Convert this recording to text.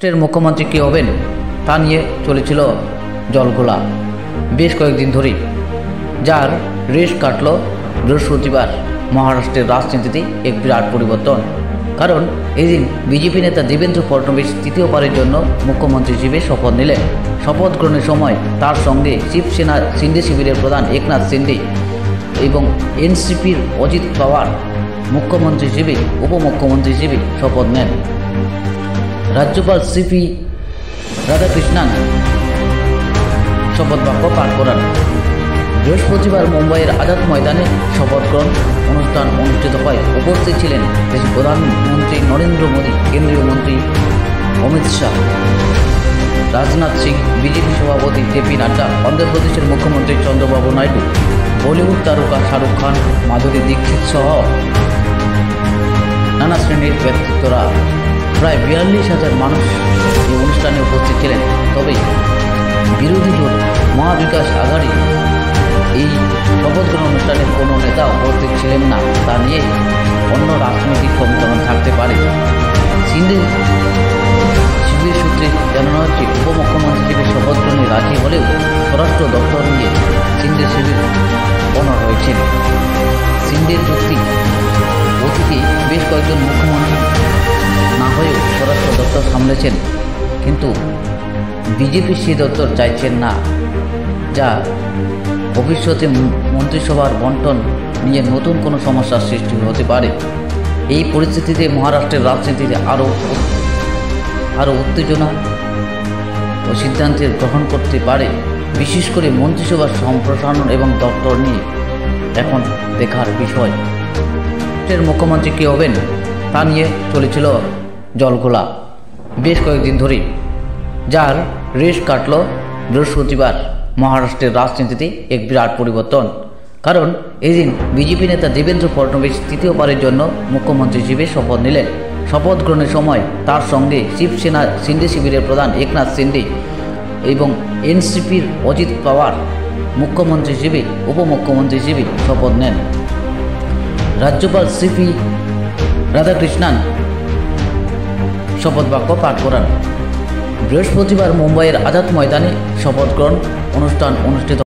মহারাষ্ট্রের মুখ্যমন্ত্রী কে হবেন তা নিয়ে চলেছিল জলঘোলা বেশ কয়েকদিন ধরেই, যার রেশ কাটল বৃহস্পতিবার। মহারাষ্ট্রের রাজনীতিতে এক বিরাট পরিবর্তন, কারণ এদিন বিজেপি নেতা দেবেন্দ্র ফডনবিস তৃতীয়বারের জন্য মুখ্যমন্ত্রী হিসেবে শপথ নিলেন। শপথ গ্রহণের সময় তার সঙ্গে শিবসেনা শিন্দে শিবিরের প্রধান একনাথ শিন্দে এবং এনসিপির অজিত পাওয়ার মুখ্যমন্ত্রী হিসেবে উপমুখ্যমন্ত্রী হিসেবে শপথ নেন। রাজ্যপাল সিপি রাধাকৃষ্ণান শপথ বাক্য পাঠ করান। বৃহস্পতিবার মুম্বাইয়ের আজাদ ময়দানে শপথ গ্রহণ অনুষ্ঠান অনুষ্ঠিত হয়। উপস্থিত ছিলেন দেশের প্রধানমন্ত্রী নরেন্দ্র মোদী, কেন্দ্রীয় মন্ত্রী অমিত শাহ, রাজনাথ সিং, বিজেপি সভাপতি জেপি নাড্ডা, অন্ধ্রপ্রদেশের মুখ্যমন্ত্রী চন্দ্রবাবু নাইডু, বলিউড তারকা শাহরুখ খান, মাধুরী দীক্ষিত সহ নানা শ্রেণীর ব্যক্তিত্বরা। প্রায় 42,000 মানুষ এই অনুষ্ঠানে উপস্থিত ছিলেন। তবে বিরোধী দল মহাবিকাশ আঘাড়ি এই শপথ গ্রহণ অনুষ্ঠানে কোনো নেতা উপস্থিত ছিলেন না। তা নিয়ে অন্য রাজনৈতিক সমীকরণ থাকতে পারে। শিন্দে শিবির সূত্রে জানানো হচ্ছে, উপমুখ্যমন্ত্রী হিসেবে শপথ গ্রহণে রাজি হলেও স্বরাষ্ট্র দপ্তর নিয়ে শিন্দে শিবির অনড় রয়েছেন। শিন্দের যুক্তি, অতীতে বেশ কয়েকজন মুখ্যমন্ত্রী না হয়েও স্বরাষ্ট্র দপ্তর সামলেছেন, কিন্তু বিজেপি সেই দপ্তর চাইছেন না, যা ভবিষ্যতে মন্ত্রিসভার বন্টন নিয়ে নতুন কোনো সমস্যার সৃষ্টি হতে পারে। এই পরিস্থিতিতে মহারাষ্ট্রের রাজনীতিতে আরও উত্তেজনা ও সিদ্ধান্তের গ্রহণ করতে পারে, বিশেষ করে মন্ত্রিসভার সম্প্রসারণ এবং দপ্তর নিয়ে এখন দেখার বিষয়। মুখ্যমন্ত্রী কে হবেন তা নিয়ে চলেছিল জলঘোলা বেশ কয়েকদিন ধরেই, যার রেশ কাটল বৃহস্পতিবার। মহারাষ্ট্রের রাজনীতিতে এক বিরাট পরিবর্তন, কারণ এদিন বিজেপি নেতা দেবেন্দ্র ফডনবিস তৃতীয়বারের জন্য মুখ্যমন্ত্রী হিসেবে শপথ নিলেন। শপথ গ্রহণের সময় তার সঙ্গে শিবসেনা শিন্দে শিবিরের প্রধান একনাথ শিন্দে এবং এনসিপির অজিত পাওয়ার মুখ্যমন্ত্রী হিসেবে উপমুখ্যমন্ত্রী হিসেবে শপথ নেন। রাজ্যপাল সিপি রাধাকৃষ্ণান শপথ বাক্য পাঠ করান। বৃহস্পতিবার মুম্বাইয়ের আজাদ ময়দানে শপথ গ্রহণ অনুষ্ঠান অনুষ্ঠিত